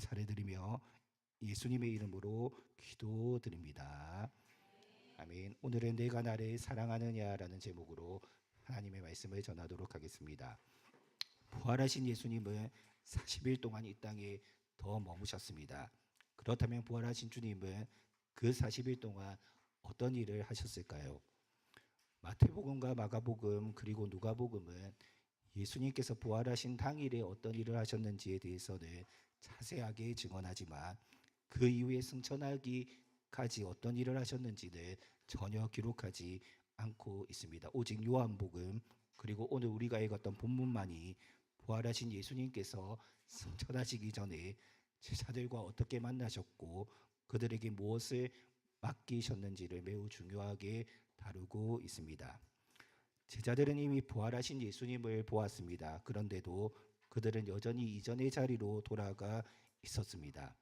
감사를 드리며 예수님의 이름으로 기도드립니다. 아멘. 오늘은 내가 나를 사랑하느냐라는 제목으로 하나님의 말씀을 전하도록 하겠습니다. 부활하신 예수님은 40일 동안 이 땅에 더 머무셨습니다. 그렇다면 부활하신 주님은 그 40일 동안 어떤 일을 하셨을까요? 마태복음과 마가복음 그리고 누가복음은 예수님께서 부활하신 당일에 어떤 일을 하셨는지에 대해서는 자세하게 증언하지만 그 이후에 승천하기까지 어떤 일을 하셨는지는 전혀 기록하지 않고 있습니다. 오직 요한복음 그리고 오늘 우리가 읽었던 본문만이 부활하신 예수님께서 승천하시기 전에 제자들과 어떻게 만나셨고 그들에게 무엇을 맡기셨는지를 매우 중요하게 다루고 있습니다. 제자들은 이미 부활하신 예수님을 보았습니다. 그런데도 그들은 여전히 이전의 자리로 돌아가 있었습니다.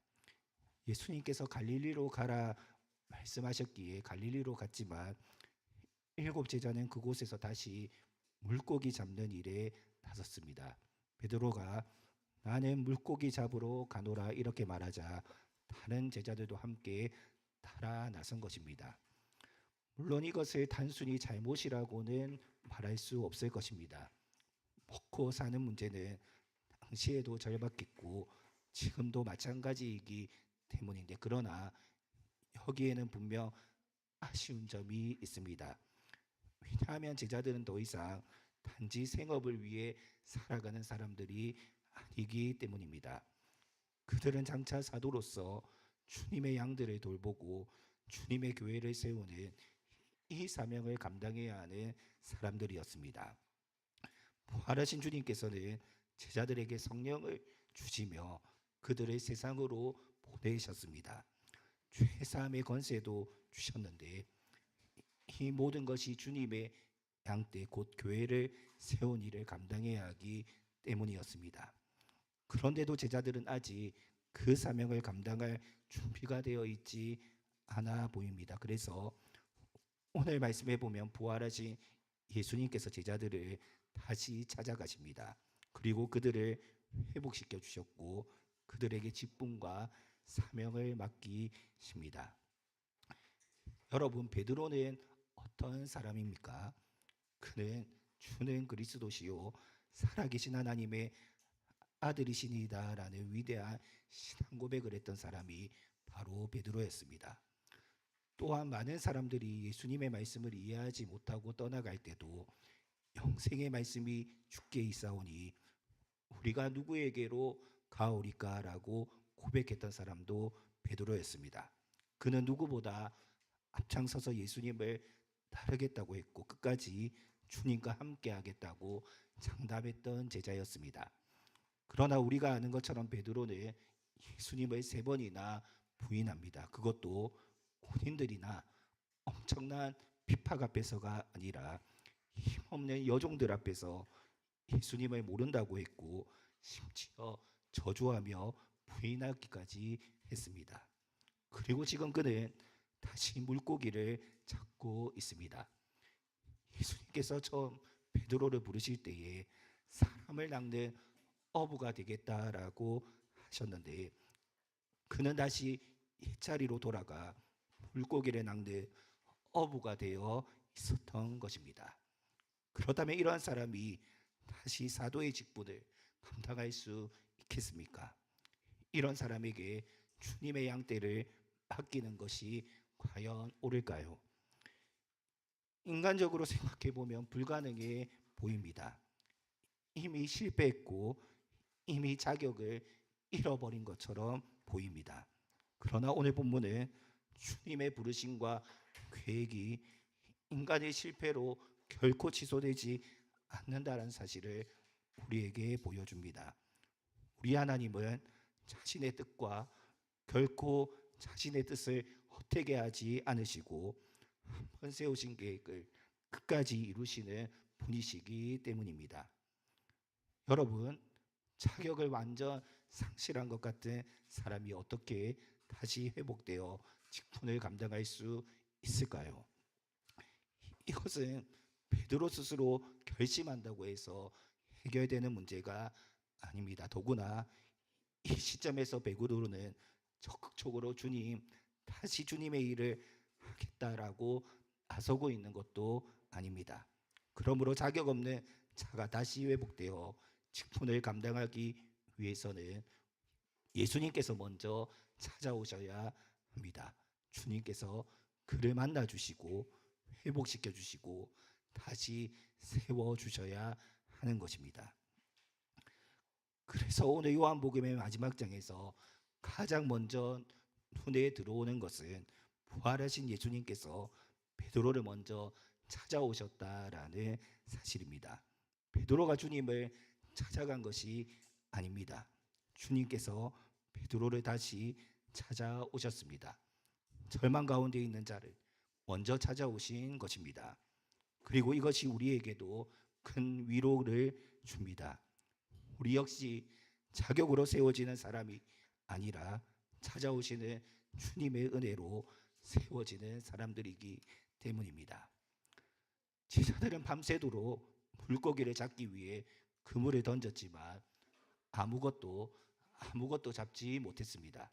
예수님께서 갈릴리로 가라 말씀하셨기에 갈릴리로 갔지만 일곱 제자는 그곳에서 다시 물고기 잡는 일에 나섰습니다. 베드로가 나는 물고기 잡으러 가노라 이렇게 말하자 다른 제자들도 함께 따라 나선 것입니다. 물론 이것을 단순히 잘못이라고는 말할 수 없을 것입니다. 먹고 사는 문제는 당시에도 절박했고 지금도 마찬가지이기 때문인데 그러나 여기에는 분명 아쉬운 점이 있습니다. 왜냐하면 제자들은 더 이상 단지 생업을 위해 살아가는 사람들이 아니기 때문입니다. 그들은 장차 사도로서 주님의 양들을 돌보고 주님의 교회를 세우는 이 사명을 감당해야 하는 사람들이었습니다. 부활하신 주님께서는 제자들에게 성령을 주시며 그들을 세상으로 보내셨습니다. 죄사함의 권세도 주셨는데 이 모든 것이 주님의 양떼 곧 교회를 세운 일을 감당해야 하기 때문이었습니다. 그런데도 제자들은 아직 그 사명을 감당할 준비가 되어 있지 않아 보입니다. 그래서 오늘 말씀해 보면 부활하신 예수님께서 제자들을 다시 찾아가십니다. 그리고 그들을 회복시켜 주셨고 그들에게 직분과 사명을 맡기십니다. 여러분, 베드로는 어떤 사람입니까? 그는 주는 그리스도시요 살아계신 하나님의 아들이시니다라는 위대한 신앙 고백을 했던 사람이 바로 베드로였습니다. 또한 많은 사람들이 예수님의 말씀을 이해하지 못하고 떠나갈 때도 영생의 말씀이 주께 있사오니 우리가 누구에게로 가오리까라고 고백했던 사람도 베드로였습니다. 그는 누구보다 앞장서서 예수님을 따르겠다고 했고 끝까지 주님과 함께 하겠다고 장담했던 제자였습니다. 그러나 우리가 아는 것처럼 베드로는 예수님을 3번이나 부인합니다. 그것도 군인들이나 엄청난 핍박 앞에서가 아니라 힘없는 여종들 앞에서 예수님을 모른다고 했고 심지어 저주하며 부인하기까지 했습니다. 그리고 지금 그는 다시 물고기를 잡고 있습니다. 예수님께서 처음 베드로를 부르실 때에 사람을 낚는 어부가 되겠다라고 하셨는데 그는 다시 일자리로 돌아가 물고기를 낚는 어부가 되어 있었던 것입니다. 그렇다면 이러한 사람이 다시 사도의 직분을 감당할 수 있겠습니까? 이런 사람에게 주님의 양떼를 맡기는 것이 과연 옳을까요? 인간적으로 생각해 보면 불가능해 보입니다. 이미 실패했고 이미 자격을 잃어버린 것처럼 보입니다. 그러나 오늘 본문은 주님의 부르심과 계획이 인간의 실패로 결코 취소되지 않는다는 사실을 우리에게 보여줍니다. 우리 하나님은 자신의 뜻과 결코 자신의 뜻을 헛되게 하지 않으시고 한 번 세우신 계획을 끝까지 이루시는 분이시기 때문입니다. 여러분, 자격을 완전 상실한 것 같은 사람이 어떻게 다시 회복되어 직분을 감당할 수 있을까요? 이것은 베드로 스스로 결심한다고 해서 해결되는 문제가 아닙니다. 더구나 이 시점에서 베드로는 적극적으로 주님, 다시 주님의 일을 하겠다라고 나서고 있는 것도 아닙니다. 그러므로 자격 없는 자가 다시 회복되어 직분을 감당하기 위해서는 예수님께서 먼저 찾아오셔야 합니다. 주님께서 그를 만나 주시고 회복시켜 주시고 다시 세워 주셔야 하는 것입니다. 그래서 오늘 요한복음의 마지막 장에서 가장 먼저 눈에 들어오는 것은 부활하신 예수님께서 베드로를 먼저 찾아오셨다라는 사실입니다. 베드로가 주님을 찾아간 것이 아닙니다. 주님께서 베드로를 다시 찾아오셨습니다. 절망 가운데 있는 자를 먼저 찾아오신 것입니다. 그리고 이것이 우리에게도 큰 위로를 줍니다. 우리 역시 자격으로 세워지는 사람이 아니라 찾아오시는 주님의 은혜로 세워지는 사람들이기 때문입니다. 제자들은 밤새도록 물고기를 잡기 위해 그물을 던졌지만 아무것도 잡지 못했습니다.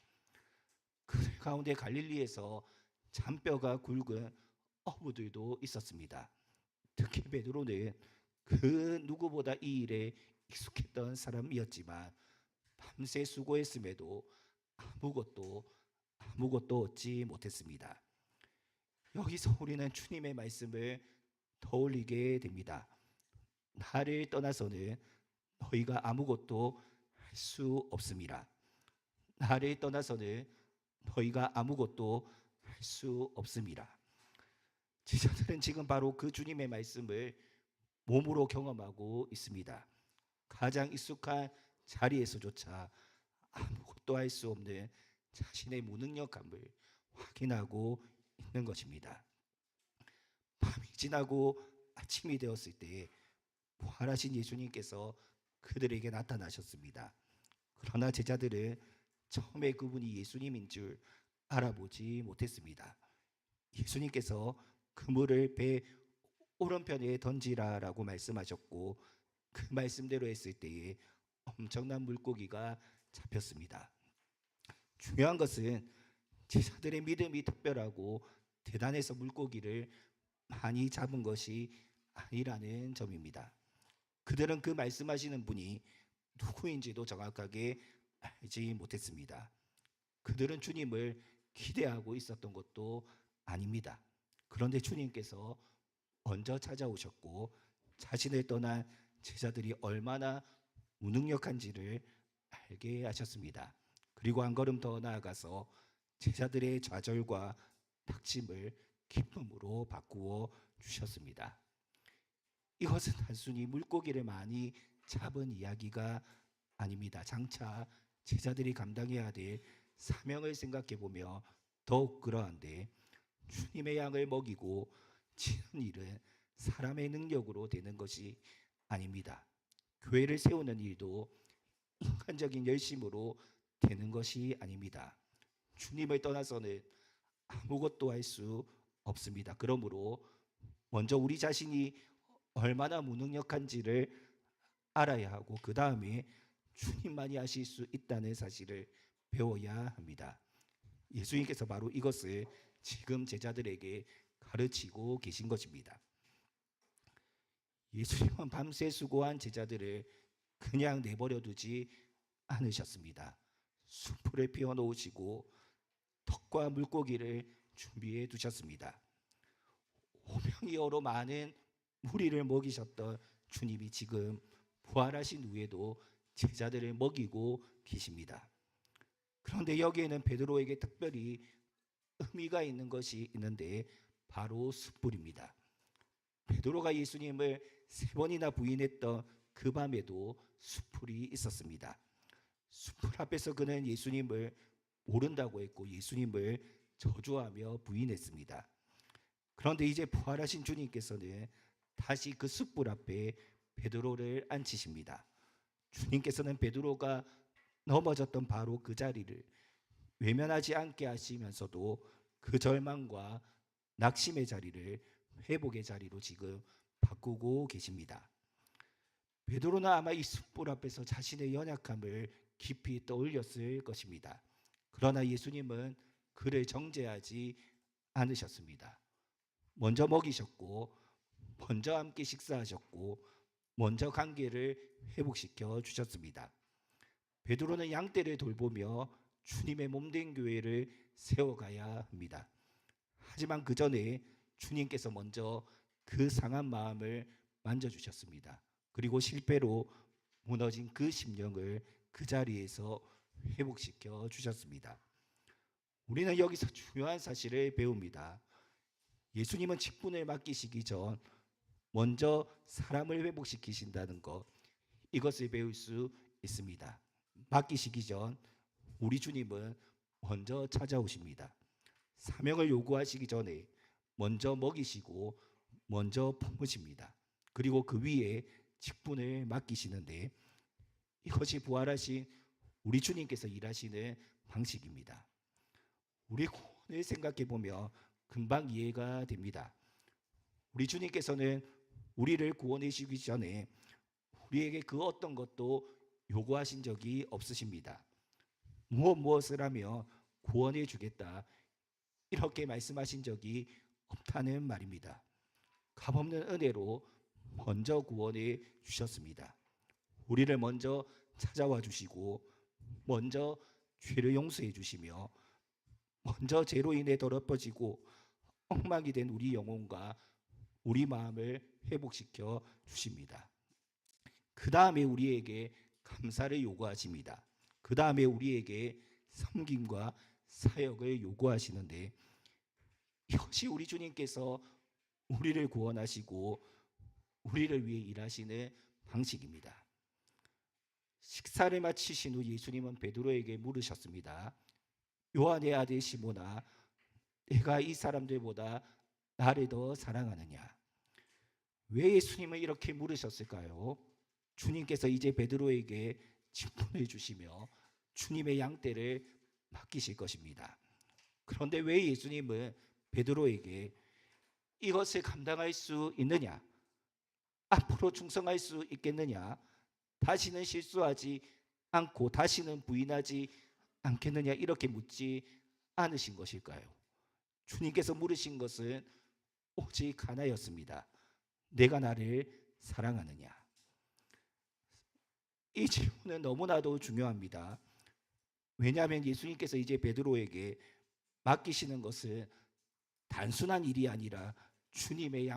그 가운데 갈릴리에서 잔뼈가 굵은 어부들도 있었습니다. 특히 베드로는 그 누구보다 이 일에 익숙했던 사람이었지만 밤새 수고했음에도 아무것도 얻지 못했습니다. 여기서 우리는 주님의 말씀을 떠올리게 됩니다. 나를 떠나서는 너희가 아무것도 할 수 없습니다. 나를 떠나서는 너희가 아무것도 할 수 없습니다. 제자들은 지금 바로 그 주님의 말씀을 몸으로 경험하고 있습니다. 가장 익숙한 자리에서조차 아무것도 할 수 없는 자신의 무능력함을 확인하고 있는 것입니다. 밤이 지나고 아침이 되었을 때 부활하신 예수님께서 그들에게 나타나셨습니다. 그러나 제자들은 처음에 그분이 예수님인 줄 알아보지 못했습니다. 예수님께서 그물을 배 오른편에 던지라라고 말씀하셨고 그 말씀대로 했을 때에 엄청난 물고기가 잡혔습니다. 중요한 것은 제자들의 믿음이 특별하고 대단해서 물고기를 많이 잡은 것이 아니라는 점입니다. 그들은 그 말씀하시는 분이 누구인지도 정확하게 알지 못했습니다. 그들은 주님을 기대하고 있었던 것도 아닙니다. 그런데 주님께서 먼저 찾아오셨고 자신을 떠난 제자들이 얼마나 무능력한지를 알게 하셨습니다. 그리고 한 걸음 더 나아가서 제자들의 좌절과 닥침을 기쁨으로 바꾸어 주셨습니다. 이것은 단순히 물고기를 많이 잡은 이야기가 아닙니다. 장차 제자들이 감당해야 될 사명을 생각해 보며 더욱 그러한데 주님의 양을 먹이고 치는 일은 사람의 능력으로 되는 것이 아닙니다. 교회를 세우는 일도 인간적인 열심으로 되는 것이 아닙니다. 주님을 떠나서는 아무것도 할 수 없습니다. 그러므로 먼저 우리 자신이 얼마나 무능력한지를 알아야 하고 그 다음에 주님만이 하실 수 있다는 사실을 배워야 합니다. 예수님께서 바로 이것을 지금 제자들에게 가르치고 계신 것입니다. 예수님은 밤새 수고한 제자들을 그냥 내버려 두지 않으셨습니다. 숯불을 피워 놓으시고 덕과 물고기를 준비해 두셨습니다. 오병이어로 많은 무리를 먹이셨던 주님이 지금 부활하신 후에도 제자들을 먹이고 계십니다. 그런데 여기에는 베드로에게 특별히 의미가 있는 것이 있는데 바로 숯불입니다. 베드로가 예수님을 3번이나 부인했던 그 밤에도 숯불이 있었습니다. 숯불 앞에서 그는 예수님을 모른다고 했고 예수님을 저주하며 부인했습니다. 그런데 이제 부활하신 주님께서는 다시 그 숯불 앞에 베드로를 앉히십니다. 주님께서는 베드로가 넘어졌던 바로 그 자리를 외면하지 않게 하시면서도 그 절망과 낙심의 자리를 회복의 자리로 지금 바꾸고 계십니다. 베드로는 아마 이 숯불 앞에서 자신의 연약함을 깊이 떠올렸을 것입니다. 그러나 예수님은 그를 정죄하지 않으셨습니다. 먼저 먹이셨고, 먼저 함께 식사하셨고, 먼저 관계를 회복시켜 주셨습니다. 베드로는 양떼를 돌보며 주님의 몸된 교회를 세워가야 합니다. 하지만 그 전에 주님께서 먼저 그 상한 마음을 만져주셨습니다. 그리고 실패로 무너진 그 심령을 그 자리에서 회복시켜 주셨습니다. 우리는 여기서 중요한 사실을 배웁니다. 예수님은 직분을 맡기시기 전 먼저 사람을 회복시키신다는 것, 이것을 배울 수 있습니다. 맡기시기 전 우리 주님은 먼저 찾아오십니다. 사명을 요구하시기 전에 먼저 먹이시고 먼저 품으십니다. 그리고 그 위에 직분을 맡기시는데, 이것이 부활하신 우리 주님께서 일하시는 방식입니다. 우리 구원을 생각해 보면 금방 이해가 됩니다. 우리 주님께서는 우리를 구원해 주시기 전에 우리에게 그 어떤 것도 요구하신 적이 없으십니다. 무엇을 하며 구원해 주겠다, 이렇게 말씀하신 적이 없다는 말입니다. 값없는 은혜로 먼저 구원해 주셨습니다. 우리를 먼저 찾아와 주시고, 먼저 죄를 용서해 주시며, 먼저 죄로 인해 더럽혀지고 엉망이 된 우리 영혼과 우리 마음을 회복시켜 주십니다. 그 다음에 우리에게 감사를 요구하십니다. 그 다음에 우리에게 섬김과 사역을 요구하시는데, 이것이 우리 주님께서 우리를 구원하시고 우리를 위해 일하시는 방식입니다. 식사를 마치신 후 예수님은 베드로에게 물으셨습니다. 요한의 아들 시몬아, 내가 이 사람들보다 나를 더 사랑하느냐? 왜 예수님은 이렇게 물으셨을까요? 주님께서 이제 베드로에게 직분을 주시며 주님의 양떼를 맡기실 것입니다. 그런데 왜 예수님은 베드로에게 이것을 감당할 수 있느냐? 앞으로 충성할 수 있겠느냐? 다시는 실수하지 않고 다시는 부인하지 않겠느냐? 이렇게 묻지 않으신 것일까요? 주님께서 물으신 것은 오직 하나였습니다. 내가 나를 사랑하느냐? 이 질문은 너무나도 중요합니다. 왜냐하면 예수님께서 이제 베드로에게 맡기시는 것은 단순한 일이 아니라 주님의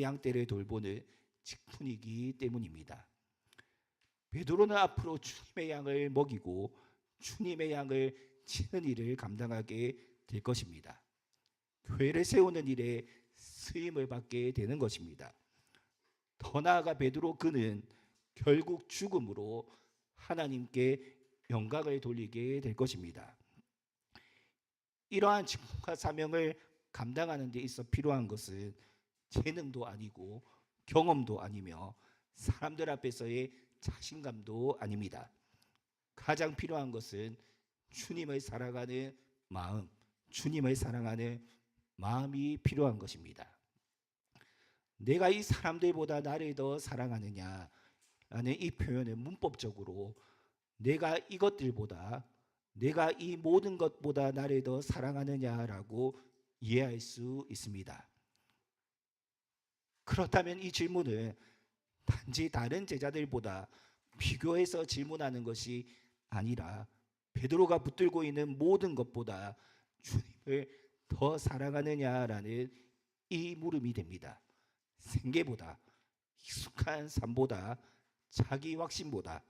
양떼를 돌보는 직분이기 때문입니다. 베드로는 앞으로 주님의 양을 먹이고 주님의 양을 치는 일을 감당하게 될 것입니다. 교회를 세우는 일에 쓰임을 받게 되는 것입니다. 더 나아가 베드로 그는 결국 죽음으로 하나님께 영광을 돌리게 될 것입니다. 이러한 직분과 사명을 감당하는 데 있어 필요한 것은 재능도 아니고 경험도 아니며 사람들 앞에서의 자신감도 아닙니다. 가장 필요한 것은 주님을 사랑하는 마음, 주님을 사랑하는 마음이 필요한 것입니다. 내가 이 사람들보다 나를 더 사랑하느냐라는 이 표현은 문법적으로 내가 이것들보다, 내가 이 모든 것보다 나를 더 사랑하느냐라고 이해할 수 있습니다. 그렇다면 이 질문은 단지 다른 제자들보다 비교해서 질문하는 것이 아니라 베드로가 붙들고 있는 모든 것보다 주님을 더 사랑하느냐라는 이 물음이 됩니다. 생계보다, 익숙한 삶보다, 자기 확신보다,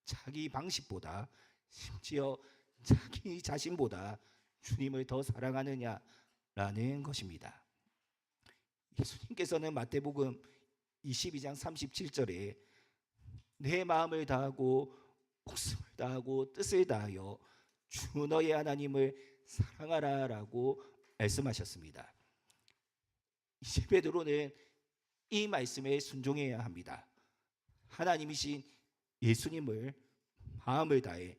자기 방식보다, 심지어 자기 자신보다 주님을 더 사랑하느냐라는 것입니다. 예수님께서는 마태복음 22장 37절에 내 마음을 다하고 목숨을 다하고 뜻을 다하여 주 너의 하나님을 사랑하라 라고 말씀하셨습니다. 이제 베드로는 이 말씀에 순종해야 합니다. 하나님이신 예수님을 마음을 다해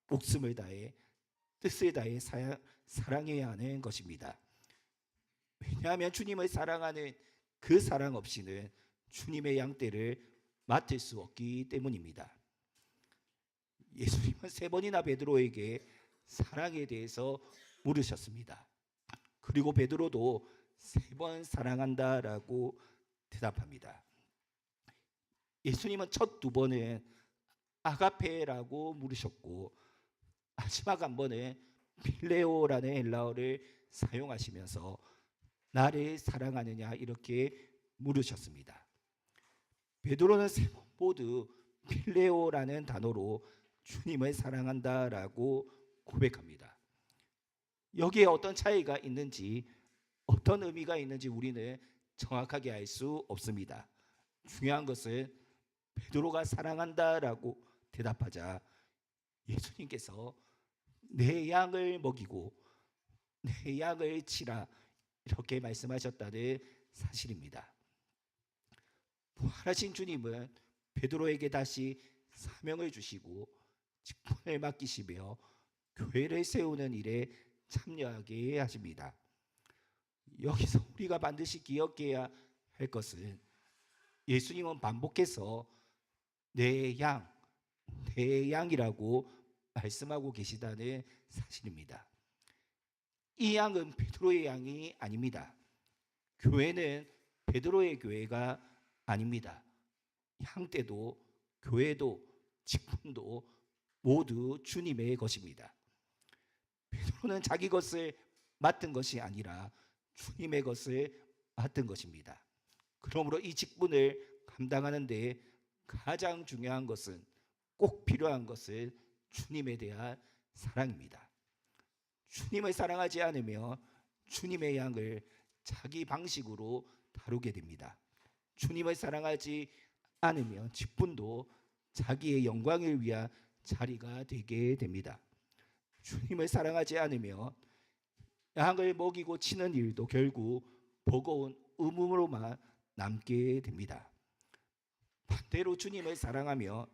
목숨을 다해 뜻을 다해 사랑해야 하는 것입니다. 왜냐하면 주님을 사랑하는 그 사랑 없이는 주님의 양떼를 맡을 수 없기 때문입니다. 예수님은 세 번이나 베드로에게 사랑에 대해서 물으셨습니다. 그리고 베드로도 세 번 사랑한다라고 대답합니다. 예수님은 첫 두 번은 아가페라고 물으셨고 마지막 한 번은 필레오라는 헬라어를 사용하시면서 나를 사랑하느냐 이렇게 물으셨습니다. 베드로는 세 번 모두 필레오라는 단어로 주님을 사랑한다라고 고백합니다. 여기에 어떤 차이가 있는지 어떤 의미가 있는지 우리는 정확하게 알 수 없습니다. 중요한 것은 베드로가 사랑한다라고 대답하자 예수님께서 내 양을 먹이고 내 양을 치라 이렇게 말씀하셨다는 사실입니다. 부활하신 주님은 베드로에게 다시 사명을 주시고 직분을 맡기시며 교회를 세우는 일에 참여하게 하십니다. 여기서 우리가 반드시 기억해야 할 것은 예수님은 반복해서 내 양이라고 말씀하고 계시다는 사실입니다. 이 양은 베드로의 양이 아닙니다. 교회는 베드로의 교회가 아닙니다. 양떼도 교회도 직분도 모두 주님의 것입니다. 베드로는 자기 것을 맡은 것이 아니라 주님의 것을 맡은 것입니다. 그러므로 이 직분을 감당하는 데 가장 중요한 것은 꼭 필요한 것은 주님에 대한 사랑입니다. 주님을 사랑하지 않으면 주님의 양을 자기 방식으로 다루게 됩니다. 주님을 사랑하지 않으면 직분도 자기의 영광을 위한 자리가 되게 됩니다. 주님을 사랑하지 않으면 양을 먹이고 치는 일도 결국 버거운 의무로만 남게 됩니다. 반대로 주님을 사랑하며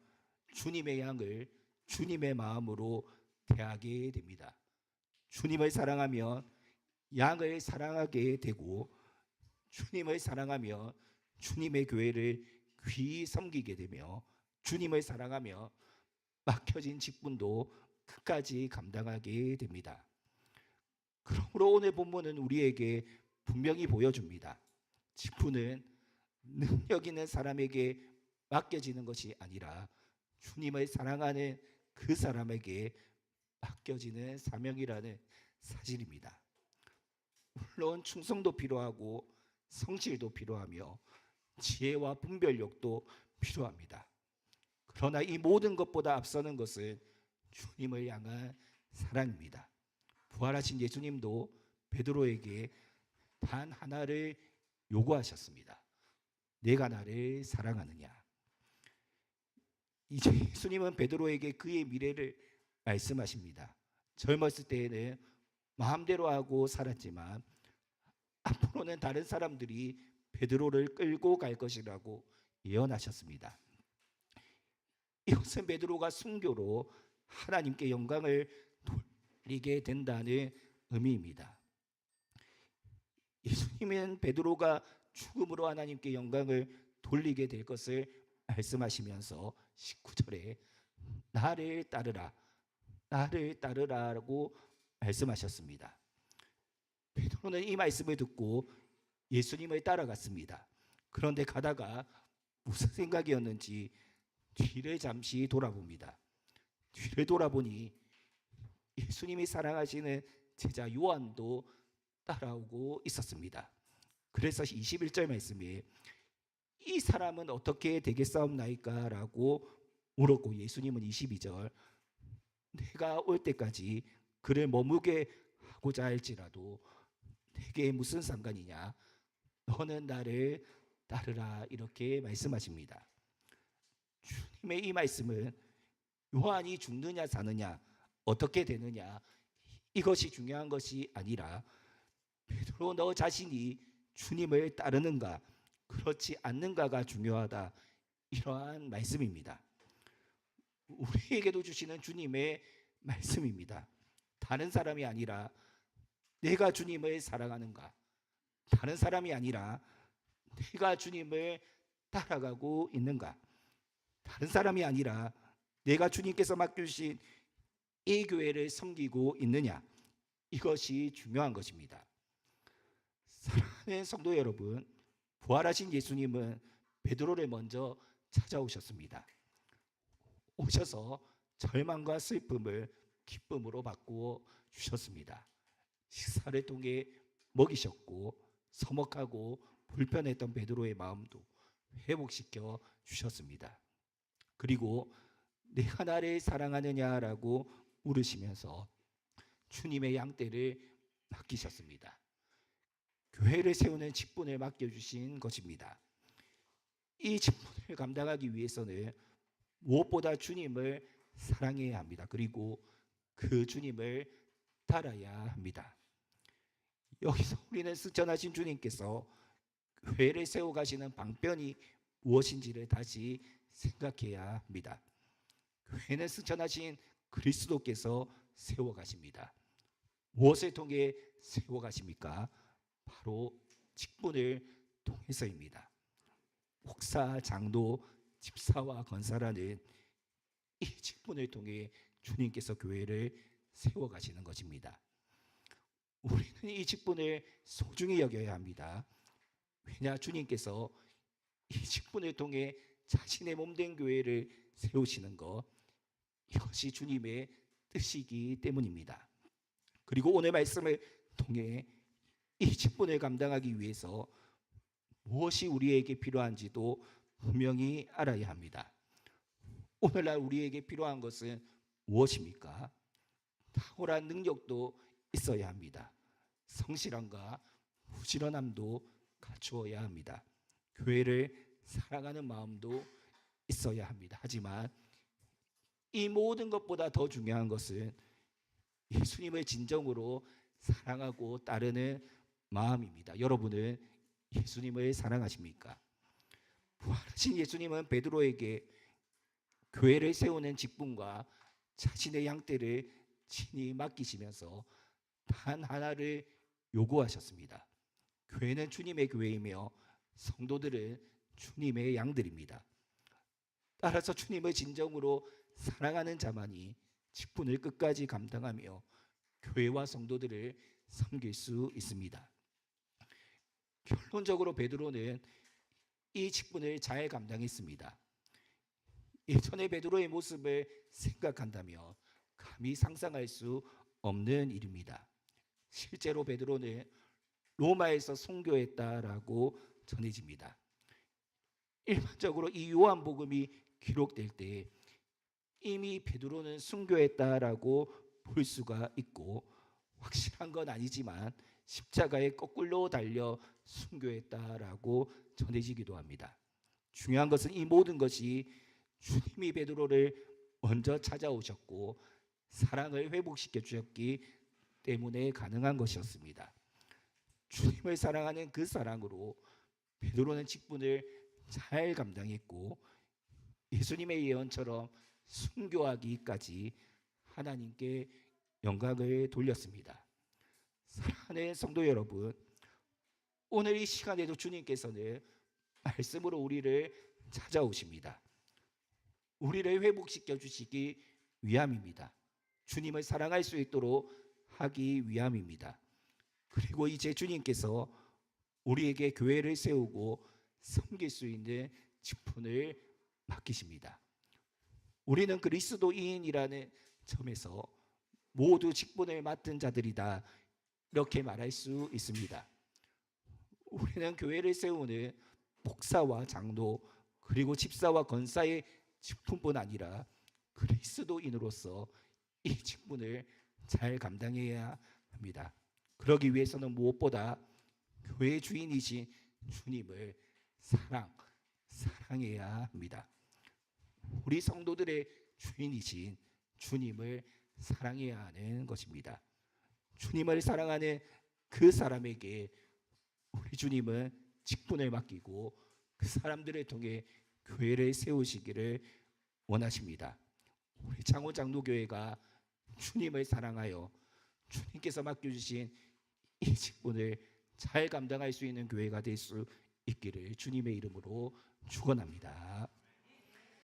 주님의 양을 주님의 마음으로 대하게 됩니다. 주님을 사랑하면 양을 사랑하게 되고 주님을 사랑하며 주님의 교회를 귀히 섬기게 되며 주님을 사랑하며 맡겨진 직분도 끝까지 감당하게 됩니다. 그러므로 오늘 본문은 우리에게 분명히 보여줍니다. 직분은 능력 있는 사람에게 맡겨지는 것이 아니라 주님을 사랑하는 그 사람에게 맡겨지는 사명이라는 사실입니다. 물론 충성도 필요하고 성실도 필요하며 지혜와 분별력도 필요합니다. 그러나 이 모든 것보다 앞서는 것은 주님을 향한 사랑입니다. 부활하신 예수님도 베드로에게 단 하나를 요구하셨습니다. 내가 나를 사랑하느냐. 이제 예수님은 베드로에게 그의 미래를 말씀하십니다. 젊었을 때에는 마음대로 하고 살았지만 앞으로는 다른 사람들이 베드로를 끌고 갈 것이라고 예언하셨습니다. 이것은 베드로가 순교로 하나님께 영광을 돌리게 된다는 의미입니다. 예수님은 베드로가 죽음으로 하나님께 영광을 돌리게 될 것을 말씀하시면서 19절에 나를 따르라 나를 따르라라고 말씀하셨습니다. 베드로는 이 말씀을 듣고 예수님을 따라갔습니다. 그런데 가다가 무슨 생각이었는지 뒤를 잠시 돌아봅니다. 뒤를 돌아보니 예수님이 사랑하시는 제자 요한도 따라오고 있었습니다. 그래서 21절 말씀에 이 사람은 어떻게 되겠사옵나이까 라고 물었고 예수님은 22절 내가 올 때까지 그를 머무게 하고자 할지라도 내게 무슨 상관이냐 너는 나를 따르라 이렇게 말씀하십니다. 주님의 이 말씀은 요한이 죽느냐 사느냐 어떻게 되느냐 이것이 중요한 것이 아니라 베드로 너 자신이 주님을 따르는가 그렇지 않는가가 중요하다 이러한 말씀입니다. 우리에게도 주시는 주님의 말씀입니다. 다른 사람이 아니라 내가 주님을 사랑하는가 다른 사람이 아니라 내가 주님을 따라가고 있는가 다른 사람이 아니라 내가 주님께서 맡겨주신 이 교회를 섬기고 있느냐, 이것이 중요한 것입니다. 사랑하는 성도 여러분, 부활하신 예수님은 베드로를 먼저 찾아오셨습니다. 오셔서 절망과 슬픔을 기쁨으로 바꾸어 주셨습니다. 식사를 통해 먹이셨고 서먹하고 불편했던 베드로의 마음도 회복시켜 주셨습니다. 그리고 내가 나를 사랑하느냐라고 물으시면서 주님의 양떼를 맡기셨습니다. 교회를 세우는 직분을 맡겨주신 것입니다. 이 직분을 감당하기 위해서는 무엇보다 주님을 사랑해야 합니다. 그리고 그 주님을 따라야 합니다. 여기서 우리는 승천하신 주님께서 교회를 세워가시는 방편이 무엇인지를 다시 생각해야 합니다. 교회는 승천하신 그리스도께서 세워가십니다. 무엇을 통해 세워가십니까? 바로 직분을 통해서입니다. 목사, 장로, 집사와 권사라는 이 직분을 통해 주님께서 교회를 세워가시는 것입니다. 우리는 이 직분을 소중히 여겨야 합니다. 왜냐, 주님께서 이 직분을 통해 자신의 몸된 교회를 세우시는 것, 이것이 주님의 뜻이기 때문입니다. 그리고 오늘 말씀을 통해 이 직분을 감당하기 위해서 무엇이 우리에게 필요한지도 분명히 알아야 합니다. 오늘날 우리에게 필요한 것은 무엇입니까? 탁월한 능력도 있어야 합니다. 성실함과 부지런함도 갖추어야 합니다. 교회를 사랑하는 마음도 있어야 합니다. 하지만 이 모든 것보다 더 중요한 것은 예수님을 진정으로 사랑하고 따르는 마음입니다. 여러분은 예수님을 사랑하십니까? 부활하신 예수님은 베드로에게 교회를 세우는 직분과 자신의 양떼를 친히 맡기시면서 단 하나를 요구하셨습니다. 교회는 주님의 교회이며 성도들은 주님의 양들입니다. 따라서 주님을 진정으로 사랑하는 자만이 직분을 끝까지 감당하며 교회와 성도들을 섬길 수 있습니다. 결론적으로 베드로는 이 직분을 잘 감당했습니다. 예전의 베드로의 모습을 생각한다면 감히 상상할 수 없는 일입니다. 실제로 베드로는 로마에서 선교했다라고 전해집니다. 일반적으로 이 요한복음이 기록될 때 이미 베드로는 순교했다라고 볼 수가 있고, 확실한 건 아니지만 십자가에 거꾸로 달려 순교했다라고 전해지기도 합니다. 중요한 것은 이 모든 것이 주님이 베드로를 먼저 찾아오셨고 사랑을 회복시켜 주셨기 때문에 가능한 것이었습니다. 주님을 사랑하는 그 사랑으로 베드로는 직분을 잘 감당했고 예수님의 예언처럼 순교하기까지 하나님께 영광을 돌렸습니다. 사랑하는 성도 여러분, 오늘 이 시간에도 주님께서는 말씀으로 우리를 찾아오십니다. 우리를 회복시켜 주시기 위함입니다. 주님을 사랑할 수 있도록 하기 위함입니다. 그리고 이제 주님께서 우리에게 교회를 세우고 섬길 수 있는 직분을 맡기십니다. 우리는 그리스도인이라는 점에서 모두 직분을 맡은 자들이다, 이렇게 말할 수 있습니다. 우리는 교회를 세우는 목사와 장로 그리고 집사와 권사의 직분뿐 아니라 그리스도인으로서 이 직분을 잘 감당해야 합니다. 그러기 위해서는 무엇보다 교회의 주인이신 주님을 사랑해야 합니다. 우리 성도들의 주인이신 주님을 사랑해야 하는 것입니다. 주님을 사랑하는 그 사람에게 우리 주님은 직분을 맡기고 그 사람들을 통해 교회를 세우시기를 원하십니다. 우리 장호장로교회가 주님을 사랑하여 주님께서 맡겨주신 이 직분을 잘 감당할 수 있는 교회가 될 수 있기를 주님의 이름으로 축원합니다.